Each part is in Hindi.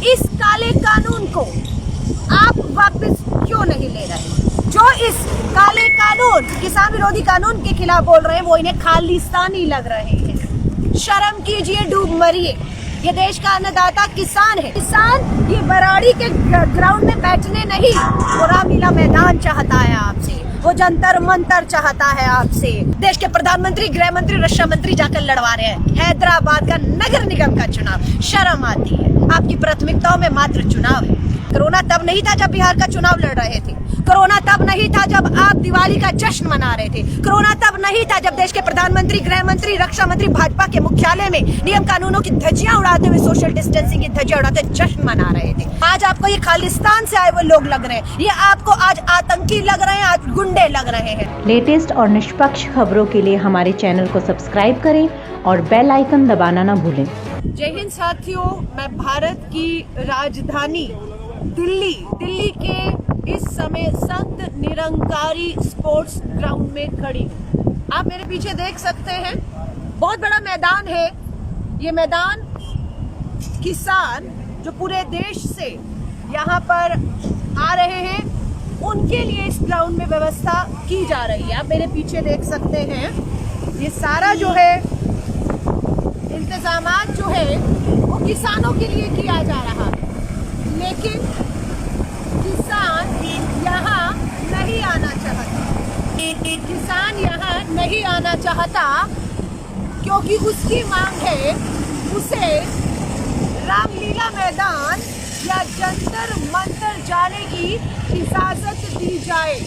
इस काले कानून को आप वापस क्यों नहीं ले रहे? जो इस काले कानून, किसान विरोधी कानून के खिलाफ बोल रहे हैं, वो इन्हें खालिस्तानी लग रहे हैं। शर्म कीजिए, डूब मरिए। ये देश का अन्नदाता किसान है। किसान ये बराड़ी के ग्राउंड में बैठने नहीं, वो रामलीला मैदान चाहता है आपसे, वो जंतर मंतर चाहता है आपसे। देश के प्रधानमंत्री, गृह मंत्री, रक्षा मंत्री जाकर लड़वा रहे हैं हैदराबाद का नगर निगम का चुनाव। शर्म आती है। आपकी प्राथमिकताओं में मात्र चुनाव है। कोरोना तब नहीं था जब बिहार का चुनाव लड़ रहे थे। कोरोना तब नहीं था जब आप दिवाली का जश्न मना रहे थे। कोरोना तब नहीं था जब देश के प्रधानमंत्री, गृह मंत्री, रक्षा मंत्री भाजपा के मुख्यालय में नियम कानूनों की धज्जियां उड़ाते हुए, सोशल डिस्टेंसिंग की धज्जियां उड़ाते जश्न मना रहे थे। आज आपको ये खालिस्तान से आए हुए लोग लग रहे हैं, ये आपको आज आतंकी लग रहे हैं, आज गुंडे लग रहे हैं। लेटेस्ट और निष्पक्ष खबरों के लिए हमारे चैनल को सब्सक्राइब करें और बेल आइकन दबाना ना भूलें। जय हिंद साथियों, मैं भारत की राजधानी दिल्ली के इस समय संत निरंकारी स्पोर्ट्स ग्राउंड में खड़ी हूँ। आप मेरे पीछे देख सकते हैं, बहुत बड़ा मैदान है। ये मैदान किसान जो पूरे देश से यहाँ पर आ रहे हैं, उनके लिए इस ग्राउंड में व्यवस्था की जा रही है। आप मेरे पीछे देख सकते हैं, ये सारा जो है इंतजामात जो है वो किसानों के लिए किया जा रहा है, लेकिन किसान यहाँ नहीं आना चाहता। किसान यहाँ नहीं आना चाहता क्योंकि उसकी मांग है उसे रामलीला मैदान या जंतर मंतर जाने की इजाजत दी जाए।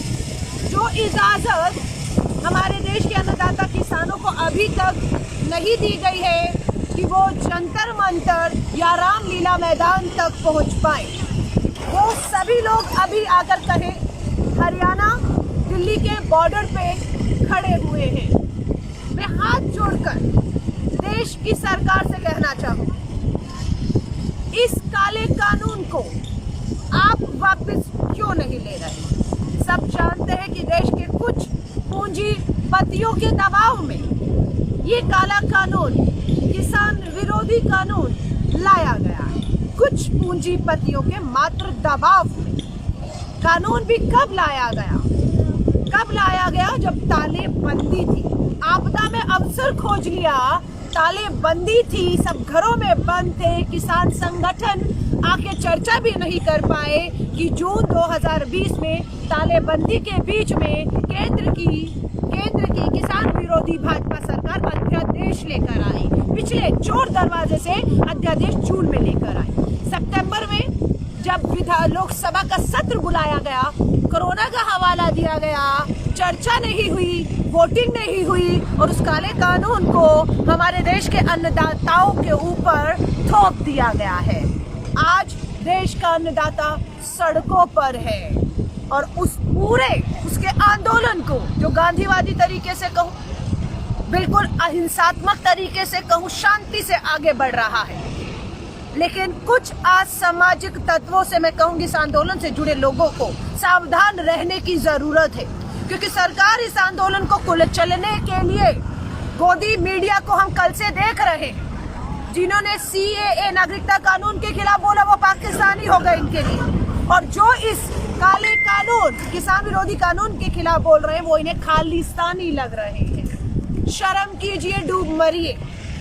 जो इजाजत हमारे देश के अन्नदाता किसानों को अभी तक नहीं दी गई है कि वो जंतर मंतर या रामलीला मैदान तक पहुंच पाए। वो सभी लोग अभी आकर कहे हरियाणा दिल्ली के बॉर्डर पे खड़े हुए हैं। मैं हाथ जोड़कर देश की सरकार से कहना चाहूँ, इस काले कानून को आप वापस क्यों नहीं ले रहे? सब जानते हैं कि देश के कुछ पूंजीपतियों के दबाव में ये काला कानून, किसान विरोधी कानून लाया गया है। कुछ पूंजीपतियों के मात्र दबाव में। कानून भी कब लाया गया? कब लाया गया? जब तालेबंदी थी। आपदा में अवसर खोज लिया, तालेबंदी थी, सब घरों में बंद थे। किसान संगठन आके चर्चा भी नहीं कर पाए कि जून 2020 में तालेबंदी के बीच में केंद्र की किसान विरोधी भाजपा सरकार अध्यादेश लेकर आई। पिछले चोर दरवाजे से अध्यादेश जून में लेकर आई। सितंबर में जब लोकसभा का सत्र बुलाया गया, कोरोना का हवाला दिया गया, चर्चा नहीं हुई, वोटिंग नहीं हुई और उस काले कानून को हमारे देश के अन्नदाताओं के ऊपर थोप दिया गया है। आज देश का अन्नदाता सड़कों पर है और उसके आंदोलन को, जो गांधीवादी तरीके से कहूँ, बिल्कुल अहिंसात्मक तरीके से कहूँ, शांति से आगे बढ़ रहा है। लेकिन कुछ असामाजिक तत्वों से मैं कहूँगी, इस आंदोलन से जुड़े लोगों को सावधान रहने की जरूरत है, क्योंकि सरकार इस आंदोलन को कुचलने के लिए गोदी मीडिया को हम कल से देख रहे हैं। जिन्होंने CAA नागरिकता कानून के खिलाफ बोला, वो पाकिस्तानी हो गए इनके लिए। और जो इस काले कानून, किसान विरोधी कानून के खिलाफ बोल रहे हैं, वो इन्हें खालिस्तानी लग रहे हैं। शर्म कीजिए, डूब मरिए।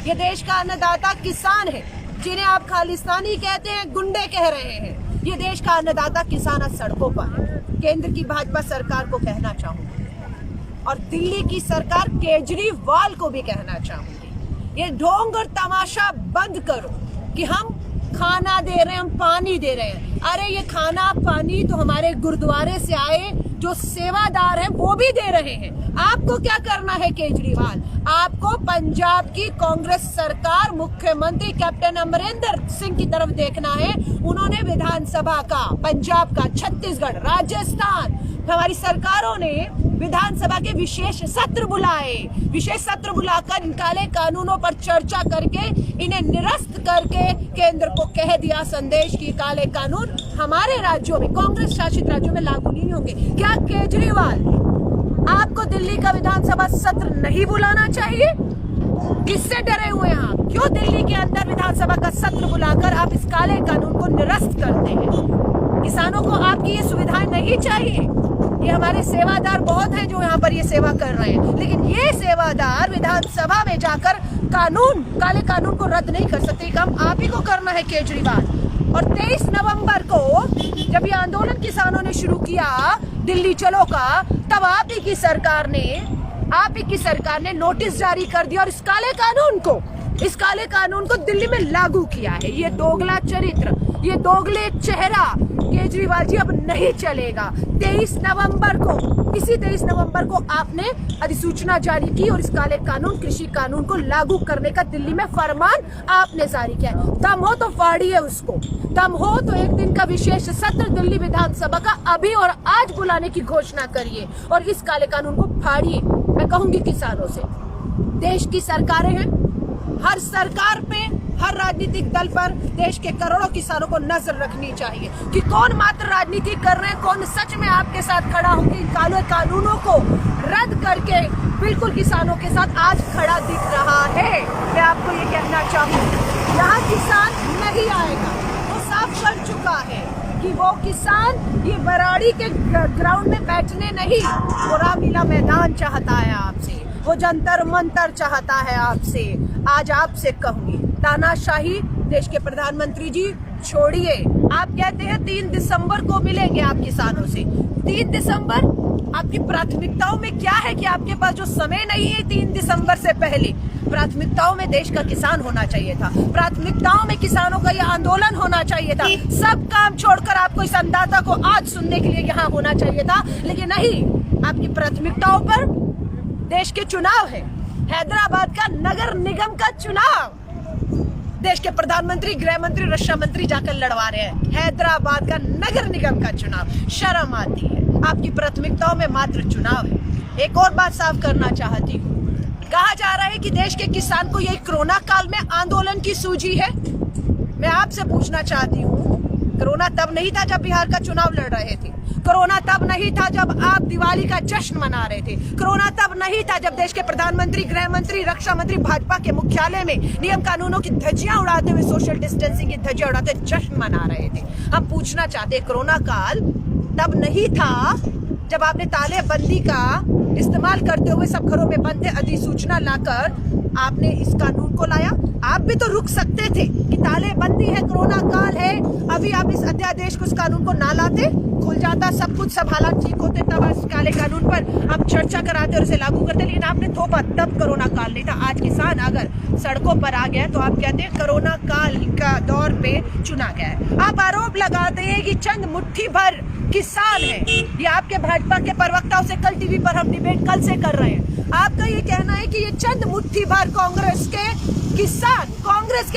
ये देश का अन्नदाता किसान है, जिन्हें आप खालिस्तानी कहते हैं, गुंडे कह रहे हैं। ये देश का अन्नदाता किसान आज सड़कों पर है। केंद्र की भाजपा सरकार को कहना चाहूंगी और दिल्ली की सरकार केजरीवाल को भी कहना चाहूंगी, ये ढोंग और तमाशा बंद करो कि हम खाना दे रहे हैं, हम पानी दे रहे हैं। अरे ये खाना पानी तो हमारे गुरुद्वारे से आए जो सेवादार हैं वो भी दे रहे हैं। आपको क्या करना है केजरीवाल? आपको पंजाब की कांग्रेस सरकार, मुख्यमंत्री कैप्टन अमरिंदर सिंह की तरफ देखना है। उन्होंने विधानसभा का, पंजाब का, छत्तीसगढ़, राजस्थान, हमारी सरकारों ने विधानसभा के विशेष सत्र बुलाए। विशेष सत्र बुलाकर इन काले कानूनों पर चर्चा करके इन्हें निरस्त करके केंद्र को कह दिया संदेश कि काले कानून हमारे राज्यों में, कांग्रेस शासित राज्यों में लागू नहीं होंगे। क्या केजरीवाल, आपको दिल्ली का विधानसभा सत्र नहीं बुलाना चाहिए? किससे डरे हुए हैं आप? क्यों दिल्ली के अंदर विधानसभा का सत्र बुलाकर आप इस काले कानून को निरस्त करते हैं? किसानों को आपकी ये सुविधाएं नहीं चाहिए। ये हमारे सेवादार बहुत हैं जो यहाँ पर ये सेवा कर रहे हैं, लेकिन ये सेवादार विधानसभा में जाकर काले कानून को रद्द नहीं कर सकते। काम आप ही को करना है केजरीवाल। और 23 नवंबर को जब ये आंदोलन किसानों ने शुरू किया दिल्ली चलो का, तब आप ही की सरकार ने नोटिस जारी कर दिया और इस काले कानून को दिल्ली में लागू किया है। ये दोगला चरित्र, ये दोगले चेहरा केजरीवाल जी अब नहीं चलेगा। 23 नवंबर को आपने अधिसूचना जारी की और इस काले कानून, कृषि कानून को लागू करने का दिल्ली में फरमान आपने जारी किया। दम हो तो फाड़िए उसको, दम हो तो एक दिन का विशेष सत्र दिल्ली विधानसभा का अभी और आज बुलाने की घोषणा करिए और इस काले कानून को फाड़िए। मैं कहूंगी किसानों से, देश की सरकारें हैं, हर सरकार पे, हर राजनीतिक दल पर देश के करोड़ों किसानों को नजर रखनी चाहिए कि कौन मात्र राजनीति कर रहे हैं, कौन सच में आपके साथ खड़ा होकर इन काले कानूनों को रद्द करके बिल्कुल किसानों के साथ आज खड़ा दिख रहा है। मैं आपको ये कहना चाहूँगी, यहाँ किसान नहीं आएगा, वो साफ कर चुका है कि वो किसान ये बराड़ी के ग्राउंड में बैठने नहीं, वो रामलीला मैदान चाहता है आपसे, वो जंतर मंतर चाहता है आपसे। आज आपसे कहूंगी, तानाशाही देश के प्रधानमंत्री जी छोड़िए। आप कहते हैं 3 दिसंबर को मिलेंगे आप किसानों से। 3 दिसंबर आपकी प्राथमिकताओं में क्या है कि आपके पास जो समय नहीं है 3 दिसंबर से पहले? प्राथमिकताओं में देश का किसान होना चाहिए था, प्राथमिकताओं में किसानों का यह आंदोलन होना चाहिए था। सब काम छोड़कर आपको इस अन्नदाता को आज सुनने के लिए यहाँ होना चाहिए था, लेकिन नहीं, आपकी प्राथमिकताओं पर देश के चुनाव है, हैदराबाद का नगर निगम का चुनाव। देश के प्रधानमंत्री, गृह मंत्री, रक्षा मंत्री जाकर लड़वा रहे हैं हैदराबाद का नगर निगम का चुनाव। शर्म आती है, आपकी प्राथमिकताओं में मात्र चुनाव है। एक और बात साफ करना चाहती हूँ, कहा जा रहा है कि देश के किसान को यही कोरोना काल में आंदोलन की सूझी है। मैं आपसे पूछना चाहती हूँ, कोरोना तब नहीं था जब बिहार का चुनाव लड़ रहे थे, कोरोना तब नहीं था जब आप दिवाली का जश्न मना रहे थे, कोरोना तब नहीं था जब देश के प्रधानमंत्री, गृह मंत्री, रक्षा मंत्री भाजपा के मुख्यालय में नियम कानूनों की धज्जियां उड़ाते हुए, सोशल डिस्टेंसिंग की धज्जियां उड़ाते जश्न मना रहे थे। हम पूछना चाहते, कोरोना काल तब नहीं था जब आपने तालेबंदी का इस्तेमाल करते हुए सब घरों में बंद थे, अधिसूचना लाकर आपने इस कानून को लाया? आप भी तो रुक सकते थे कि तालेबंदी है, कोरोना काल है, अभी आप इस अध्यादेश को, इस कानून को ना लाते, खुल जाता सब कुछ, सब हालात ठीक होते, तब इस काले कानून पर आप चर्चा कराते और इसे लागू करते। लेकिन आपने थोपा, तब कोरोना काल नहीं था। आज किसान अगर सड़कों पर आ गया तो आप कहते हैं कोरोना काल का दौर पे चुना गया है। आप आरोप लगाते हैं कि चंद मुट्ठी भर किसान है। ये आपके भाजपा के प्रवक्ताओं से कल टीवी पर हम डिबेट कल से कर रहे हैं। आपका ये कहना है कि ये चंद मुट्ठी भर कांग्रेस के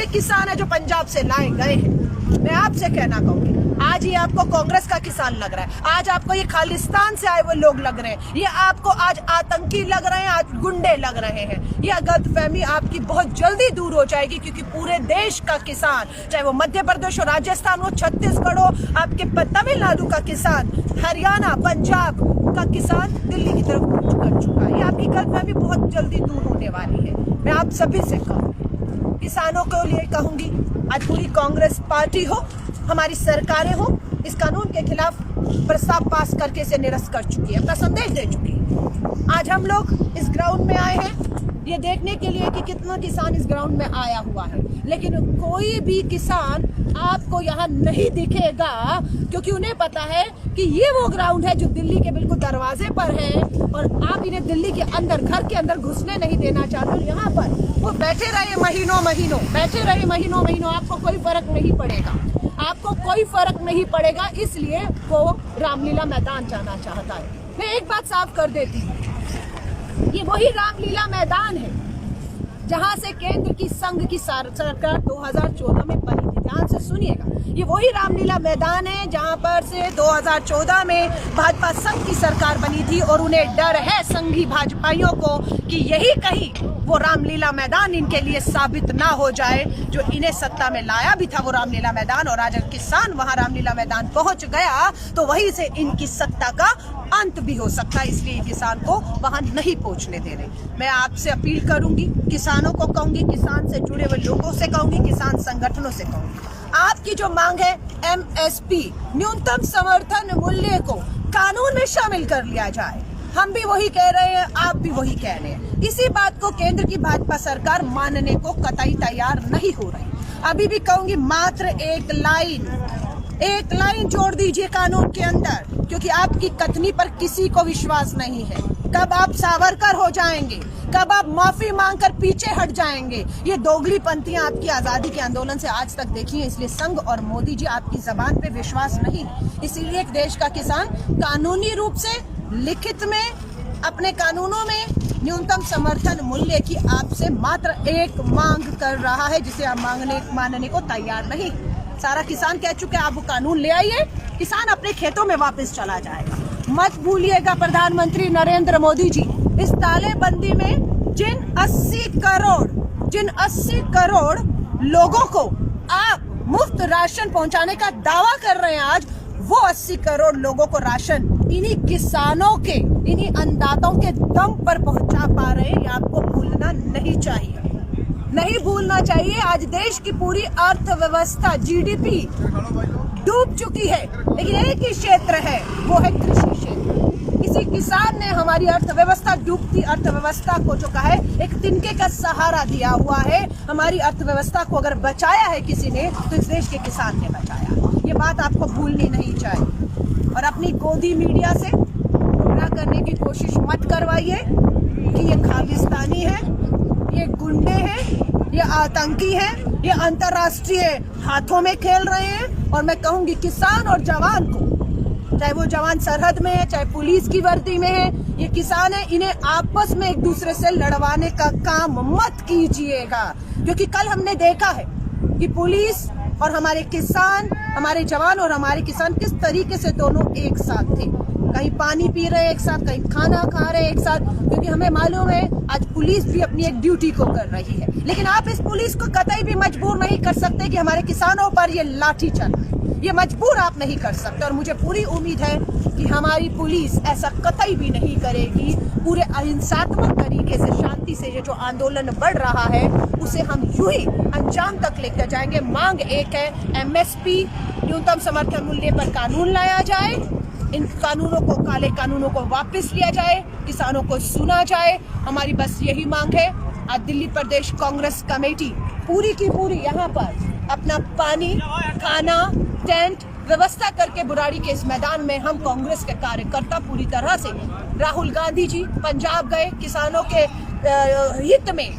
किसान है जो पंजाब से लाए गए हैं। मैं आपसे कहना कहूंगी, आज ये आपको कांग्रेस का किसान लग रहा है, आज आपको ये खालिस्तान से आए हुए लोग लग रहे हैं, ये आपको आज आतंकी लग रहे हैं, आज गुंडे लग रहे हैं। ये गलतफहमी आपकी बहुत जल्दी दूर हो जाएगी, क्योंकि पूरे देश का किसान, चाहे वो मध्य प्रदेश हो, राजस्थान हो, छत्तीसगढ़ हो, आपके तमिलनाडु का किसान, हरियाणा, पंजाब का किसान दिल्ली की तरफ कूच कर चुका है। ये आपकी गलतफहमी बहुत जल्दी दूर होने वाली है। मैं आप सभी से कहूँगी, किसानों को लिए कहूंगी, आज पूरी कांग्रेस पार्टी हो, हमारी सरकारें हो, इस कानून के खिलाफ प्रस्ताव पास करके इसे निरस्त कर चुकी है, अपना संदेश दे चुकी है। आज हम लोग इस ग्राउंड में आए हैं ये देखने के लिए कि कितना किसान इस ग्राउंड में आया हुआ है, लेकिन कोई भी किसान आपको यहाँ नहीं दिखेगा, क्योंकि उन्हें पता है कि ये वो ग्राउंड है जो दिल्ली के बिल्कुल दरवाजे पर है और आप इन्हें दिल्ली के अंदर, घर के अंदर घुसने नहीं देना चाहते। और यहाँ पर वो बैठे रहे महीनों, आपको कोई फर्क नहीं पड़ेगा, आपको कोई फर्क नहीं पड़ेगा, इसलिए वो रामलीला मैदान जाना चाहता है। मैं एक बात साफ कर देती हूँ, ये वही रामलीला मैदान है जहां से केंद्र की संघ की सरकार 2014 में बनी थी। ध्यान से सुनिएगा, ये वही रामलीला मैदान है जहां पर से 2014 में भाजपा संघ की सरकार बनी थी और उन्हें डर है संघी भाजपाइयों को कि यही कहीं वो रामलीला मैदान इनके लिए साबित ना हो जाए, जो इन्हें सत्ता में लाया भी था वो रामलीला मैदान। और आज अगर किसान वहां रामलीला मैदान पहुंच गया तो वहीं से इनकी सत्ता का अंत भी हो सकता है, इसलिए किसान को वहां नहीं पहुंचने दे रहे। मैं आपसे अपील करूंगी, किसानों को कहूंगी, किसान से जुड़े हुए लोगों से कहूंगी, किसान संगठनों से कहूंगी, आपकी जो मांग है MSP न्यूनतम समर्थन मूल्य को कानून में शामिल कर लिया जाए। हम भी वही कह रहे हैं, आप भी वही कह रहे हैं। इसी बात को केंद्र की भाजपा सरकार मानने को कतई तैयार नहीं हो रही। अभी भी कहूंगी, मात्र एक लाइन जोड़ दीजिए कानून के अंदर, क्योंकि आपकी कथनी पर किसी को विश्वास नहीं है। कब आप सावरकर हो जाएंगे, कब आप माफी मांगकर पीछे हट जाएंगे, ये दोगली पंथियां आपकी आजादी के आंदोलन से आज तक देखी है। इसलिए संघ और मोदी जी आपकी जबान पे विश्वास नहीं है। इसीलिए एक देश का किसान कानूनी रूप से लिखित में अपने कानूनों में न्यूनतम समर्थन मूल्य की आपसे मात्र एक मांग कर रहा है, जिसे आप मानने को तैयार नहीं। सारा किसान कह चुके हैं, आप वो कानून ले आइए, किसान अपने खेतों में वापस चला जाएगा। मत भूलिएगा प्रधानमंत्री नरेंद्र मोदी जी, इस तालेबंदी में जिन 80 करोड़ लोगों को आप मुफ्त राशन पहुंचाने का दावा कर रहे हैं आज, वो 80 करोड़ लोगों को राशन इन्हीं किसानों के, इन्हीं अन्नदाताओं के दम पर पहुंचा पा रहे हैं। ये आपको भूलना नहीं चाहिए, नहीं भूलना चाहिए। आज देश की पूरी अर्थव्यवस्था GDP डूब चुकी है, लेकिन एक ही क्षेत्र है, वो है कृषि क्षेत्र। किसी किसान ने हमारी अर्थव्यवस्था, डूबती अर्थव्यवस्था को जो कहा है, एक तिनके का सहारा दिया हुआ है। हमारी अर्थव्यवस्था को अगर बचाया है किसी ने, तो इस देश के किसान ने बचाया। ये बात आपको भूलनी नहीं चाहिए। और अपनी गोदी मीडिया से गुमराह करने की कोशिश मत करवाइए कि ये खालिस्तानी है, ये गुंडे हैं, ये आतंकी हैं, ये अंतर्राष्ट्रीय हाथों में खेल रहे हैं। और मैं कहूंगी, किसान और जवान को, चाहे वो जवान सरहद में है, चाहे पुलिस की वर्दी में है, ये किसान है, इन्हें आपस में एक दूसरे से लड़वाने का काम मत कीजिएगा। क्योंकि कल हमने देखा है कि पुलिस और हमारे किसान, हमारे जवान और हमारे किसान किस तरीके से दोनों एक साथ थे। कहीं पानी पी रहे एक साथ, कहीं खाना खा रहे एक साथ, क्योंकि हमें मालूम है आज पुलिस भी अपनी एक ड्यूटी को कर रही है। लेकिन आप इस पुलिस को कतई भी मजबूर नहीं कर सकते कि हमारे किसानों पर ये लाठी चलाए। ये मजबूर आप नहीं कर सकते। और मुझे पूरी उम्मीद है कि हमारी पुलिस ऐसा कतई भी नहीं करेगी। पूरे अहिंसात्मक तरीके से, शांति से ये जो आंदोलन बढ़ रहा है, उसे हम यूं ही अंजाम तक लेकर जाएंगे। मांग एक है, MSP न्यूनतम समर्थन मूल्य पर कानून लाया जाए, इन कानूनों को, काले कानूनों को वापस लिया जाए, किसानों को सुना जाए। हमारी बस यही मांग है। आज दिल्ली प्रदेश कांग्रेस कमेटी पूरी की पूरी यहाँ पर अपना पानी, खाना, टेंट व्यवस्था करके बुराड़ी के इस मैदान में हम कांग्रेस के कार्यकर्ता पूरी तरह से, राहुल गांधी जी पंजाब गए, किसानों के हित में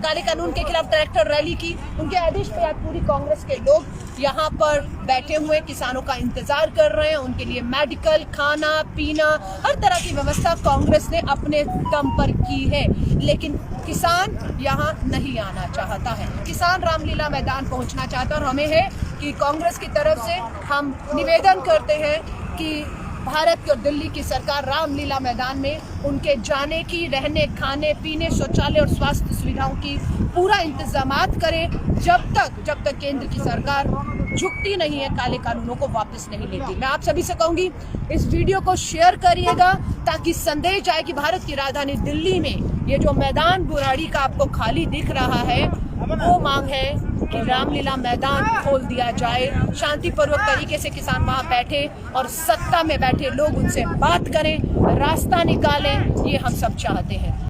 काले कानून के खिलाफ ट्रैक्टर रैली की। उनके आदेश पे आज पूरी कांग्रेस के लोग यहाँ पर बैठे हुए किसानों का इंतजार कर रहे हैं। उनके लिए मेडिकल, खाना पीना, हर तरह की व्यवस्था कांग्रेस ने अपने दम पर की है। लेकिन किसान यहाँ नहीं आना चाहता है, किसान रामलीला मैदान पहुँचना चाहता है। और हमें है कि कांग्रेस की तरफ से हम निवेदन करते हैं कि भारत की और दिल्ली की सरकार रामलीला मैदान में उनके जाने की, रहने, खाने, पीने, शौचालय और स्वास्थ्य सुविधाओं की पूरा इंतजामात करे, जब तक केंद्र की सरकार झुकती नहीं है, काले कानूनों को वापस नहीं लेती। मैं आप सभी से कहूंगी, इस वीडियो को शेयर करिएगा ताकि संदेश जाए कि भारत की राजधानी दिल्ली में ये जो मैदान बुराड़ी का आपको खाली दिख रहा है, वो मांग है कि रामलीला मैदान खोल दिया जाए। शांतिपूर्वक तरीके से किसान वहां बैठे और सत्ता में बैठे लोग उनसे बात करें, रास्ता निकालें, ये हम सब चाहते हैं।